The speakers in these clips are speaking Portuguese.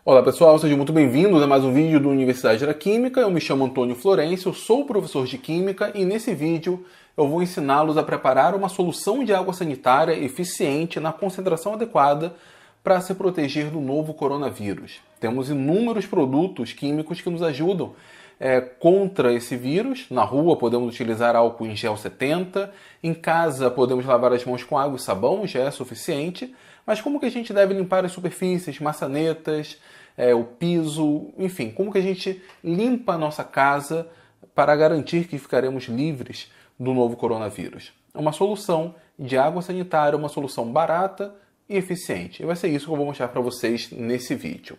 Olá pessoal, sejam muito bem-vindos a mais um vídeo do Universidade da Química. Eu me chamo Antônio Florencio, eu sou professor de Química e nesse vídeo eu vou ensiná-los a preparar uma solução de água sanitária eficiente na concentração adequada para se proteger do novo coronavírus. Temos inúmeros produtos químicos que nos ajudam contra esse vírus. Na rua podemos utilizar álcool em gel 70, em casa podemos lavar as mãos com água e sabão, já é suficiente. Mas como que a gente deve limpar as superfícies, maçanetas, o piso, enfim, como que a gente limpa a nossa casa para garantir que ficaremos livres do novo coronavírus? É uma solução de água sanitária, uma solução barata e eficiente. E vai ser isso que eu vou mostrar para vocês nesse vídeo.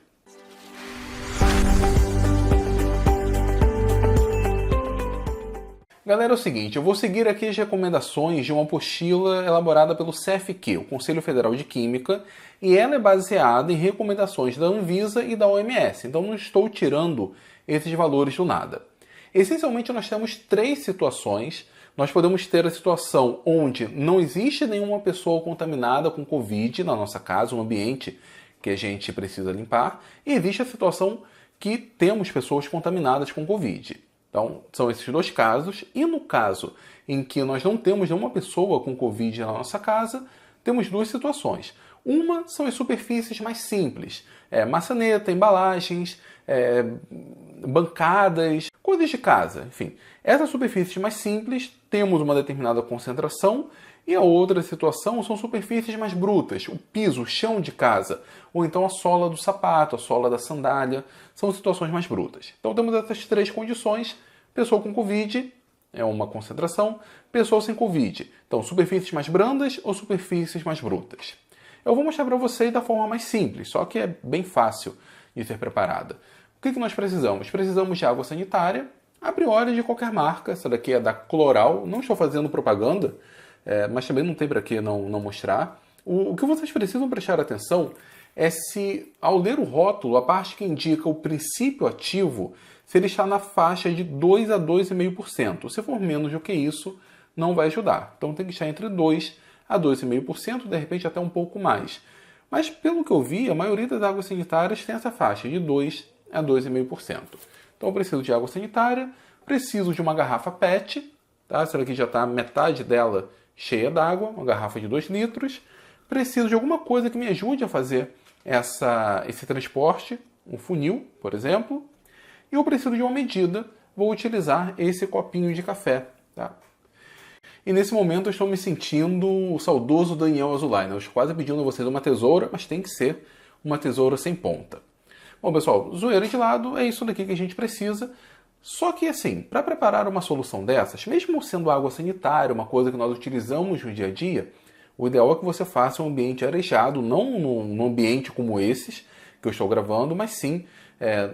Galera, é o seguinte, eu vou seguir aqui as recomendações de uma apostila elaborada pelo CFQ, o Conselho Federal de Química, e ela é baseada em recomendações da Anvisa e da OMS, então não estou tirando esses valores do nada. Essencialmente, nós temos três situações. Nós podemos ter a situação onde não existe nenhuma pessoa contaminada com Covid na nossa casa, um ambiente que a gente precisa limpar, e existe a situação que temos pessoas contaminadas com Covid. Então, são esses dois casos. E no caso em que nós não temos nenhuma pessoa com Covid na nossa casa, temos duas situações. Uma são as superfícies mais simples. Maçaneta, embalagens, bancadas, coisas de casa, enfim. Essas superfícies mais simples, temos uma determinada concentração. E a outra situação são superfícies mais brutas, o piso, o chão de casa, ou então a sola do sapato, a sola da sandália, são situações mais brutas. Então temos essas três condições: pessoa com Covid é uma concentração, pessoa sem Covid, então superfícies mais brandas ou superfícies mais brutas. Eu vou mostrar para vocês da forma mais simples, só que é bem fácil de ser preparada. O que nós precisamos? Precisamos de água sanitária, a priori de qualquer marca. Essa daqui é da Cloral, não estou fazendo propaganda, mas também não tem para que não mostrar. O que vocês precisam prestar atenção é se, ao ler o rótulo, a parte que indica o princípio ativo, se ele está na faixa de 2 a 2,5%. Se for menos do que isso, não vai ajudar. Então tem que estar entre 2 a 2,5%, de repente até um pouco mais. Mas pelo que eu vi, a maioria das águas sanitárias tem essa faixa de 2 a 2,5%. Então eu preciso de água sanitária, preciso de uma garrafa PET, tá? Essa daqui já está metade dela cheia d'água, uma garrafa de 2 litros. Preciso de alguma coisa que me ajude a fazer esse transporte, um funil, por exemplo. E eu preciso de uma medida, vou utilizar esse copinho de café. Tá? E nesse momento eu estou me sentindo o saudoso Daniel Azulay. Eu estou quase pedindo a vocês uma tesoura, mas tem que ser uma tesoura sem ponta. Bom, pessoal, zoeira de lado, é isso daqui que a gente precisa. Só que, assim, para preparar uma solução dessas, mesmo sendo água sanitária, uma coisa que nós utilizamos no dia a dia, o ideal é que você faça um ambiente arejado, não num ambiente como esses que eu estou gravando, mas sim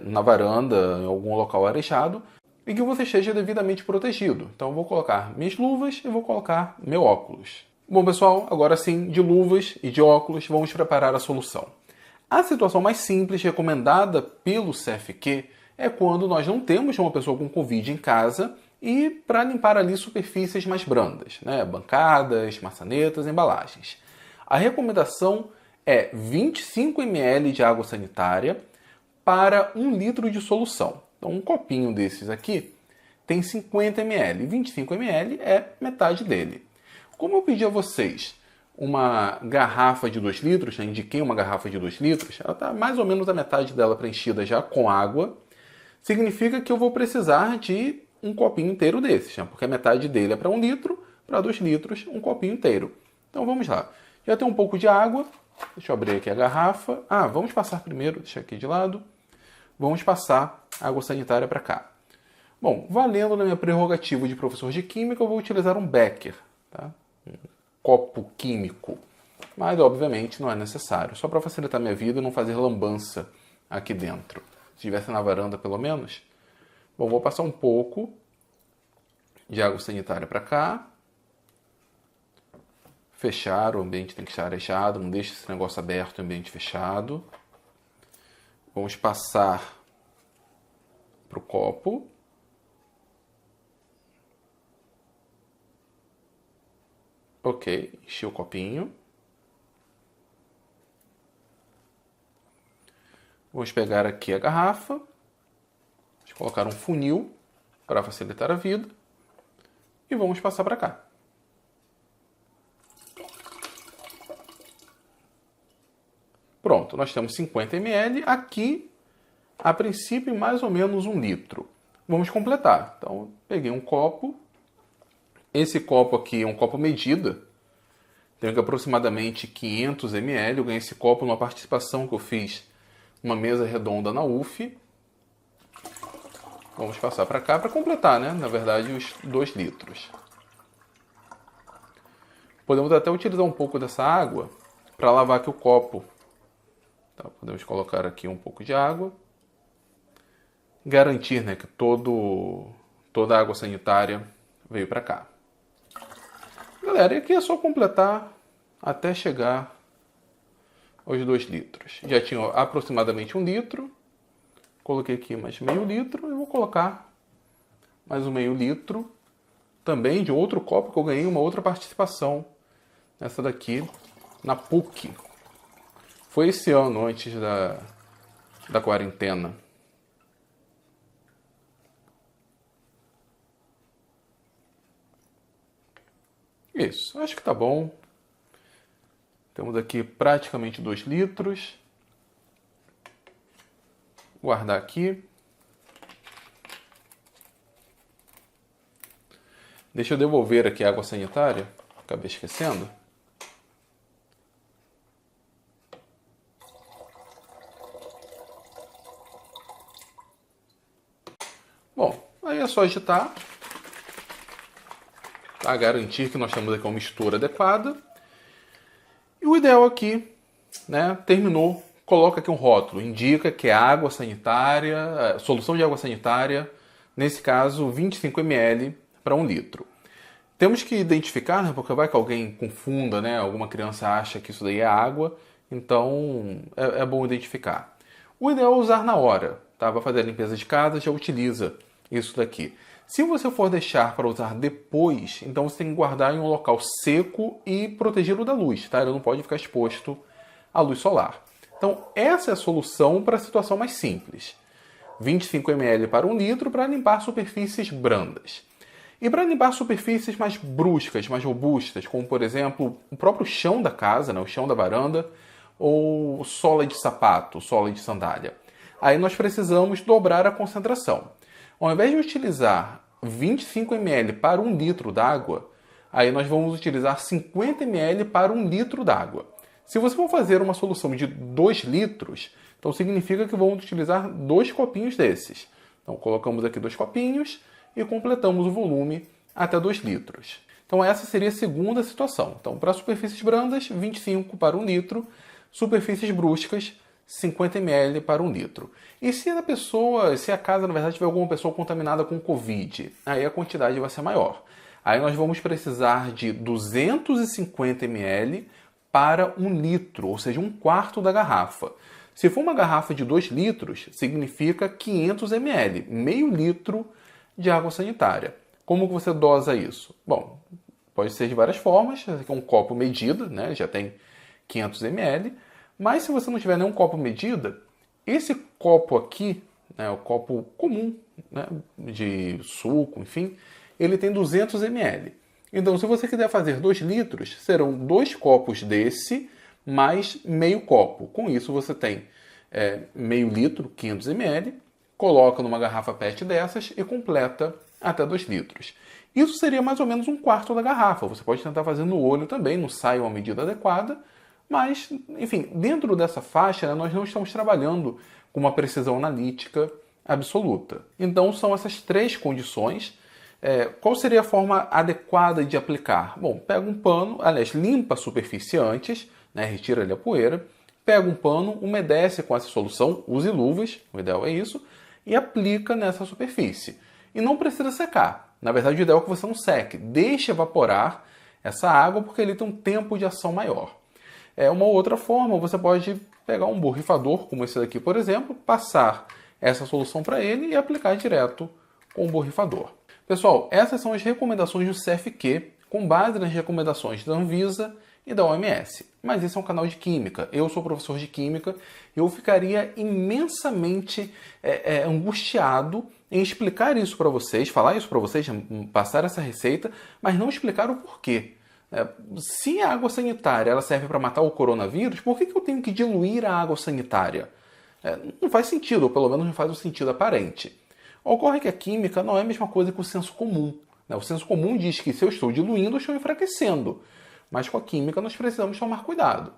na varanda, em algum local arejado, e que você esteja devidamente protegido. Então eu vou colocar minhas luvas e vou colocar meu óculos. Bom, pessoal, agora sim, de luvas e de óculos, vamos preparar a solução. A situação mais simples recomendada pelo CFQ é quando nós não temos uma pessoa com Covid em casa e para limpar ali superfícies mais brandas, né? Bancadas, maçanetas, embalagens. A recomendação é 25 ml de água sanitária para 1 litro de solução. Então um copinho desses aqui tem 50 ml, 25 ml é metade dele. Como eu pedi a vocês uma garrafa de 2 litros, já indiquei uma garrafa de 2 litros, ela está mais ou menos a metade dela preenchida já com água. Significa que eu vou precisar de um copinho inteiro desses, né? Porque a metade dele é para 1 litro, para 2 litros, um copinho inteiro. Então vamos lá. Já tem um pouco de água. Deixa eu abrir aqui a garrafa. Vamos passar primeiro, deixa aqui de lado. Vamos passar a água sanitária para cá. Bom, valendo na minha prerrogativa de professor de Química, eu vou utilizar um becker, tá? Um copo químico. Mas, obviamente, não é necessário. Só para facilitar minha vida e não fazer lambança aqui dentro. Se estivesse na varanda, pelo menos. Bom, vou passar um pouco de água sanitária para cá. Fechar, o ambiente tem que estar arejado, não deixe esse negócio aberto, o ambiente fechado. Vamos passar para o copo. Ok, enchi o copinho. Vamos pegar aqui a garrafa, vamos colocar um funil para facilitar a vida e vamos passar para cá. Pronto, nós temos 50 ml, aqui, a princípio, mais ou menos 1 litro. Vamos completar. Então, peguei um copo. Esse copo aqui é um copo medida. Tem aproximadamente 500 ml. Eu ganhei esse copo numa participação que eu fiz numa mesa redonda na UF. Vamos passar para cá para completar, né? Na verdade, os 2 litros. Podemos até utilizar um pouco dessa água para lavar aqui o copo. Então, podemos colocar aqui um pouco de água. Garantir, né, que toda a água sanitária veio para cá. Galera, e aqui é só completar até chegar aos 2 litros. Já tinha aproximadamente 1 litro. Coloquei aqui mais meio litro. Eu vou colocar mais um meio litro. Também de outro copo que eu ganhei uma outra participação. Essa daqui, na PUC. Foi esse ano, antes da quarentena. Isso, acho que tá bom. Temos aqui praticamente 2 litros. Guardar aqui. Deixa eu devolver aqui a água sanitária. Acabei esquecendo. Bom, aí é só agitar. Para garantir que nós temos aqui uma mistura adequada. E o ideal aqui, né, terminou, coloca aqui um rótulo, indica que é água sanitária, solução de água sanitária, nesse caso 25 ml para 1 litro. Temos que identificar, né, porque vai que alguém confunda, né, alguma criança acha que isso daí é água, então é bom identificar. O ideal é usar na hora, tá? Vai fazer a limpeza de casa, já utiliza isso daqui. Se você for deixar para usar depois, então você tem que guardar em um local seco e protegê-lo da luz, tá? Ele não pode ficar exposto à luz solar. Então, essa é a solução para a situação mais simples. 25 ml para 1 litro para limpar superfícies brandas. E para limpar superfícies mais bruscas, mais robustas, como, por exemplo, o próprio chão da casa, né? O chão da varanda, ou sola de sapato, sola de sandália. Aí nós precisamos dobrar a concentração. Ao invés de utilizar 25 ml para 1 litro d'água, aí nós vamos utilizar 50 ml para 1 litro d'água. Se você for fazer uma solução de 2 litros, então significa que vamos utilizar 2 copinhos desses. Então colocamos aqui 2 copinhos e completamos o volume até 2 litros. Então essa seria a segunda situação. Então para superfícies brandas, 25 para 1 litro, superfícies bruscas, 50 ml para 1 litro. E se a casa, na verdade, tiver alguma pessoa contaminada com Covid, aí a quantidade vai ser maior. Aí nós vamos precisar de 250 ml para 1 litro, ou seja, 1/4 da garrafa. Se for uma garrafa de 2 litros, significa 500 ml, meio litro de água sanitária. Como que você dosa isso? Bom, pode ser de várias formas. Esse aqui é um copo medida, né? Já tem 500 ml. Mas se você não tiver nenhum copo medida, esse copo aqui, né, o copo comum, né, de suco, enfim, ele tem 200 ml. Então, se você quiser fazer 2 litros, serão 2 copos desse mais meio copo. Com isso, você tem meio litro, 500 ml, coloca numa garrafa PET dessas e completa até 2 litros. Isso seria mais ou menos 1/4 da garrafa. Você pode tentar fazer no olho também, não sai uma medida adequada. Mas, enfim, dentro dessa faixa, né, nós não estamos trabalhando com uma precisão analítica absoluta. Então, são essas 3 condições. Qual seria a forma adequada de aplicar? Bom, pega um pano, aliás, limpa a superfície antes, né, retira ali a poeira, pega um pano, umedece com essa solução, use luvas, o ideal é isso, e aplica nessa superfície. E não precisa secar. Na verdade, o ideal é que você não seque. Deixe evaporar essa água, porque ele tem um tempo de ação maior. Uma outra forma, você pode pegar um borrifador, como esse daqui, por exemplo, passar essa solução para ele e aplicar direto com o borrifador. Pessoal, essas são as recomendações do CFQ, com base nas recomendações da Anvisa e da OMS. Mas esse é um canal de química. Eu sou professor de química e eu ficaria imensamente angustiado em explicar isso para vocês, falar isso para vocês, passar essa receita, mas não explicar o porquê. Se a água sanitária ela serve para matar o coronavírus, por que eu tenho que diluir a água sanitária? Não faz sentido, ou pelo menos não faz um sentido aparente. Ocorre que a química não é a mesma coisa que o senso comum. O senso comum diz que se eu estou diluindo, eu estou enfraquecendo. Mas com a química nós precisamos tomar cuidado.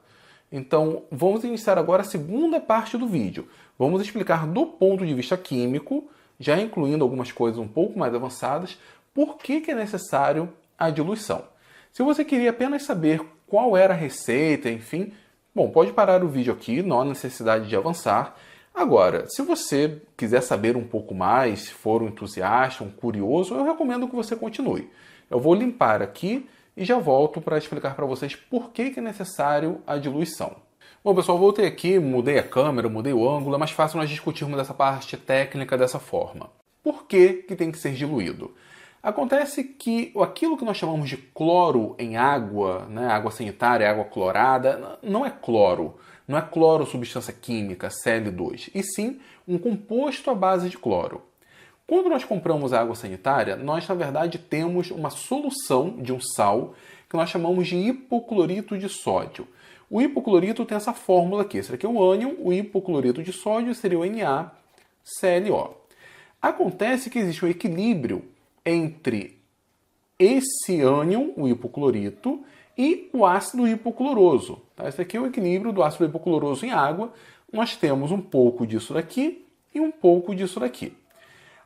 Então, vamos iniciar agora a segunda parte do vídeo. Vamos explicar do ponto de vista químico, já incluindo algumas coisas um pouco mais avançadas, por que é necessário a diluição. Se você queria apenas saber qual era a receita, enfim, bom, pode parar o vídeo aqui, não há necessidade de avançar. Agora, se você quiser saber um pouco mais, se for um entusiasta, um curioso, eu recomendo que você continue. Eu vou limpar aqui e já volto para explicar para vocês por que é necessário a diluição. Bom, pessoal, voltei aqui, mudei a câmera, mudei o ângulo, é mais fácil nós discutirmos essa parte técnica dessa forma. Por que tem que ser diluído? Acontece que aquilo que nós chamamos de cloro em água, né, água sanitária, água clorada, não é cloro. Não é cloro substância química, Cl2, e sim um composto à base de cloro. Quando nós compramos água sanitária, nós na verdade temos uma solução de um sal que nós chamamos de hipoclorito de sódio. O hipoclorito tem essa fórmula aqui. Esse aqui é o ânion, o hipoclorito de sódio seria o NaClO. Acontece que existe um equilíbrio entre esse ânion, o hipoclorito, e o ácido hipocloroso. Tá? Esse aqui é o equilíbrio do ácido hipocloroso em água. Nós temos um pouco disso daqui e um pouco disso daqui.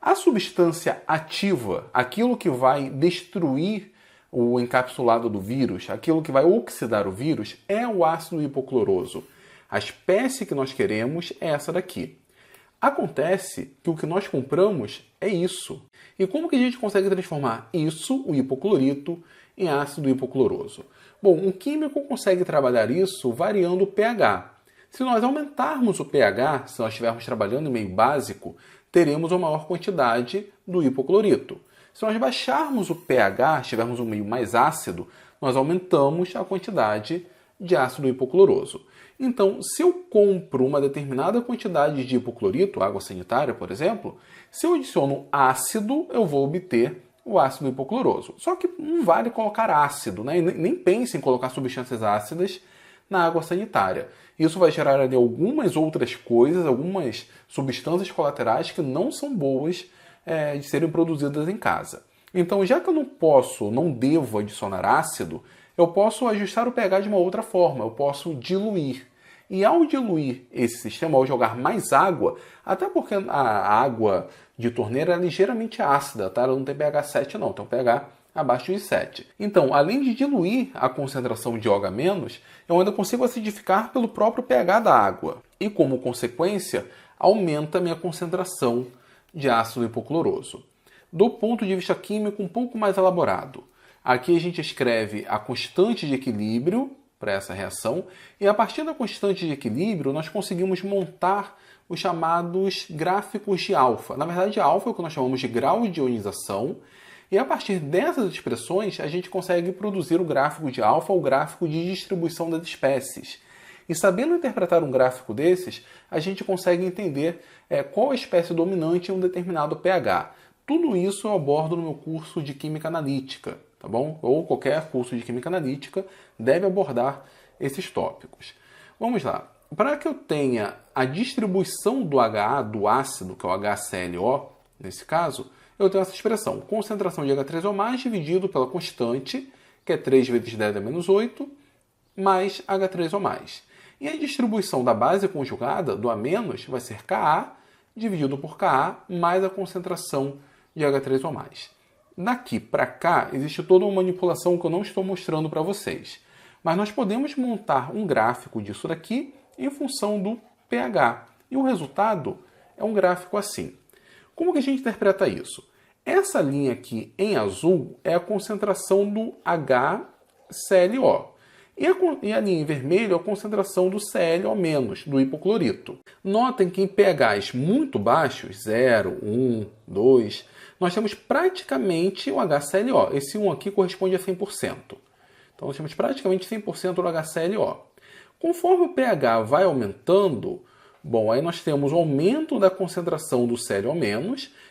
A substância ativa, aquilo que vai destruir o encapsulado do vírus, aquilo que vai oxidar o vírus, é o ácido hipocloroso. A espécie que nós queremos é essa daqui. Acontece que o que nós compramos é isso. E como que a gente consegue transformar isso, o hipoclorito, em ácido hipocloroso? Bom, um químico consegue trabalhar isso variando o pH. Se nós aumentarmos o pH, se nós estivermos trabalhando em meio básico, teremos uma maior quantidade do hipoclorito. Se nós baixarmos o pH, estivermos um meio mais ácido, nós aumentamos a quantidade de ácido hipocloroso. Então, se eu compro uma determinada quantidade de hipoclorito, água sanitária, por exemplo, se eu adiciono ácido, eu vou obter o ácido hipocloroso. Só que não vale colocar ácido, né? Nem pense em colocar substâncias ácidas na água sanitária. Isso vai gerar ali algumas outras coisas, algumas substâncias colaterais que não são boas de serem produzidas em casa. Então, já que eu não devo adicionar ácido, eu posso ajustar o pH de uma outra forma, eu posso diluir. E ao diluir esse sistema, ao jogar mais água, até porque a água de torneira é ligeiramente ácida, tá? Ela não tem pH 7 não, tem um pH abaixo de 7. Então, além de diluir a concentração de OH-, eu ainda consigo acidificar pelo próprio pH da água. E como consequência, aumenta a minha concentração de ácido hipocloroso. Do ponto de vista químico um pouco mais elaborado, aqui a gente escreve a constante de equilíbrio para essa reação, e a partir da constante de equilíbrio nós conseguimos montar os chamados gráficos de alfa. Na verdade, alfa é o que nós chamamos de grau de ionização, e a partir dessas expressões a gente consegue produzir o gráfico de alfa, o gráfico de distribuição das espécies. E sabendo interpretar um gráfico desses, a gente consegue entender qual a espécie dominante em um determinado pH. Tudo isso eu abordo no meu curso de Química Analítica, tá bom? Ou qualquer curso de Química Analítica deve abordar esses tópicos. Vamos lá. Para que eu tenha a distribuição do HA, do ácido, que é o HClO, nesse caso, eu tenho essa expressão, concentração de H3O+, dividido pela constante, que é 3 vezes 10 a menos 8, mais H3O+. E a distribuição da base conjugada, do A-, vai ser Ka dividido por Ka mais a concentração de H3O+. Daqui para cá, existe toda uma manipulação que eu não estou mostrando para vocês. Mas nós podemos montar um gráfico disso daqui em função do pH. E o resultado é um gráfico assim. Como que a gente interpreta isso? Essa linha aqui em azul é a concentração do HClO. E a linha em vermelho é a concentração do ClO-, do hipoclorito. Notem que em pHs muito baixos, 0, 1, 2, nós temos praticamente o HClO. Esse 1 aqui corresponde a 100%. Então, nós temos praticamente 100% do HClO. Conforme o pH vai aumentando, bom, aí nós temos um aumento da concentração do Cl-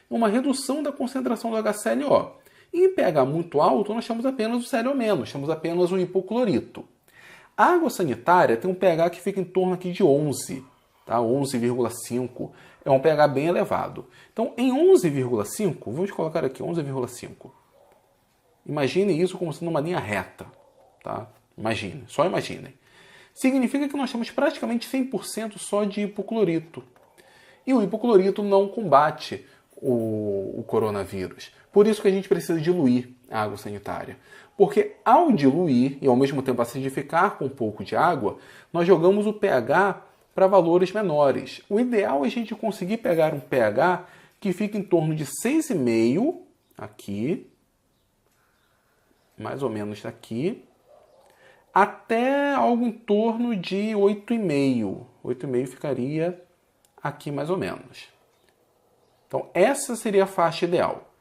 e uma redução da concentração do HClO. E em pH muito alto, nós temos apenas o Cl-, temos apenas o hipoclorito. A água sanitária tem um pH que fica em torno aqui de 11, tá? 11,5. É um pH bem elevado. Então, em 11,5, vamos colocar aqui 11,5. Imagine isso como sendo uma linha reta, tá? Imagine, só imaginem. Significa que nós temos praticamente 100% só de hipoclorito. E o hipoclorito não combate o coronavírus. Por isso que a gente precisa diluir a água sanitária. Porque ao diluir e ao mesmo tempo acidificar com um pouco de água, nós jogamos o pH para valores menores. O ideal é a gente conseguir pegar um pH que fica em torno de 6,5 aqui, mais ou menos daqui, até algo em torno de 8,5. 8,5 ficaria aqui mais ou menos. Então, essa seria a faixa ideal.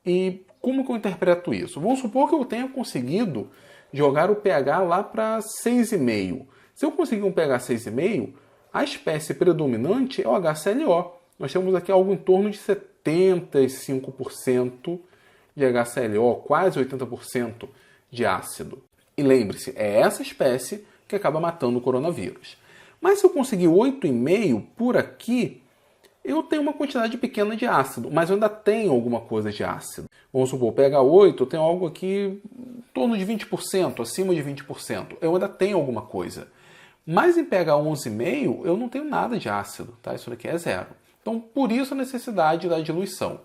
E como que eu interpreto isso? Vamos supor que eu tenha conseguido jogar o pH lá para 6,5. Se eu conseguir um pH 6,5, a espécie predominante é o HClO. Nós temos aqui algo em torno de 75% de HClO, quase 80% de ácido. E lembre-se, é essa espécie que acaba matando o coronavírus. Mas se eu conseguir 8,5 por aqui, eu tenho uma quantidade pequena de ácido, mas eu ainda tenho alguma coisa de ácido. Vamos supor, pH 8, eu tenho algo aqui em torno de 20%, acima de 20%. Eu ainda tenho alguma coisa. Mas em pH 11,5, eu não tenho nada de ácido, tá? Isso daqui é zero. Então, por isso a necessidade da diluição.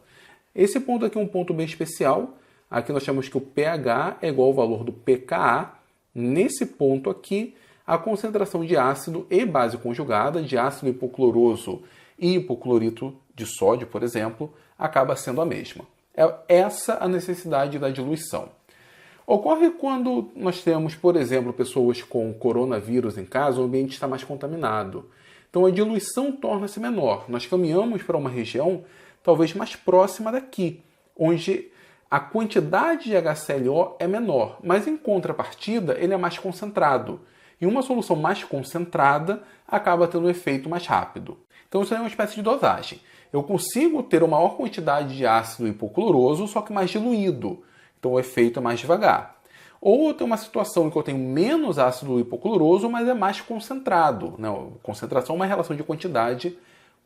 Esse ponto aqui é um ponto bem especial. Aqui nós temos que o pH é igual ao valor do pKa. Nesse ponto aqui, a concentração de ácido e base conjugada, de ácido hipocloroso e hipoclorito de sódio, por exemplo, acaba sendo a mesma. É essa a necessidade da diluição. Ocorre quando nós temos, por exemplo, pessoas com coronavírus em casa, o ambiente está mais contaminado. Então a diluição torna-se menor. Nós caminhamos para uma região talvez mais próxima daqui, onde a quantidade de HClO é menor, mas em contrapartida ele é mais concentrado. E uma solução mais concentrada acaba tendo um efeito mais rápido. Então isso é uma espécie de dosagem. Eu consigo ter uma maior quantidade de ácido hipocloroso, só que mais diluído. Então o efeito é mais devagar. Ou eu tenho uma situação em que eu tenho menos ácido hipocloroso, mas é mais concentrado. Não, concentração é uma relação de quantidade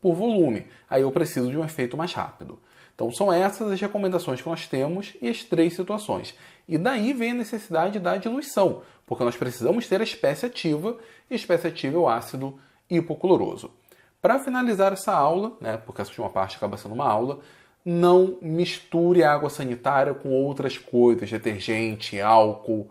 por volume. Aí eu preciso de um efeito mais rápido. Então são essas as recomendações que nós temos e as 3 situações. E daí vem a necessidade da diluição, porque nós precisamos ter a espécie ativa, e a espécie ativa é o ácido hipocloroso. Para finalizar essa aula, porque essa última parte acaba sendo uma aula, não misture a água sanitária com outras coisas, detergente, álcool,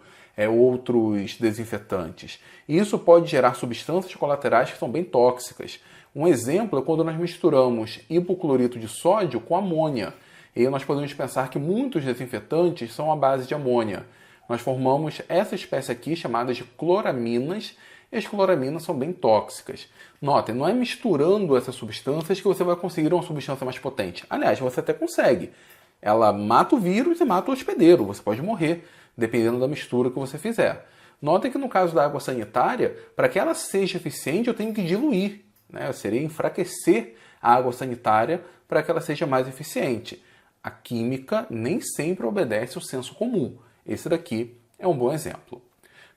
outros desinfetantes. Isso pode gerar substâncias colaterais que são bem tóxicas. Um exemplo é quando nós misturamos hipoclorito de sódio com amônia. E aí nós podemos pensar que muitos desinfetantes são à base de amônia. Nós formamos essa espécie aqui chamada de cloraminas, e as cloraminas são bem tóxicas. Notem, não é misturando essas substâncias que você vai conseguir uma substância mais potente. Aliás, você até consegue. Ela mata o vírus e mata o hospedeiro. Você pode morrer, dependendo da mistura que você fizer. Notem que no caso da água sanitária, para que ela seja eficiente, eu tenho que diluir. Eu seria enfraquecer a água sanitária para que ela seja mais eficiente. A química nem sempre obedece ao senso comum. Esse daqui é um bom exemplo.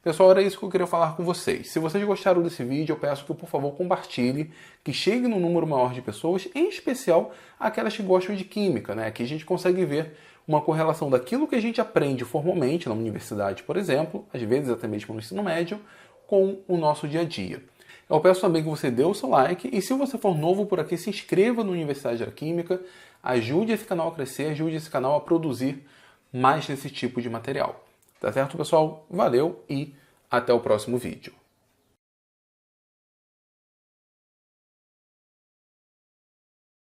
Pessoal, era isso que eu queria falar com vocês. Se vocês gostaram desse vídeo, eu peço que, por favor, compartilhe, que chegue num número maior de pessoas, em especial aquelas que gostam de química, Aqui a gente consegue ver uma correlação daquilo que a gente aprende formalmente na universidade, por exemplo, às vezes até mesmo no ensino médio, com o nosso dia a dia. Eu peço também que você dê o seu like e, se você for novo por aqui, se inscreva no Universidade da Química, ajude esse canal a crescer, ajude esse canal a produzir mais desse tipo de material. Tá certo, pessoal? Valeu e até o próximo vídeo.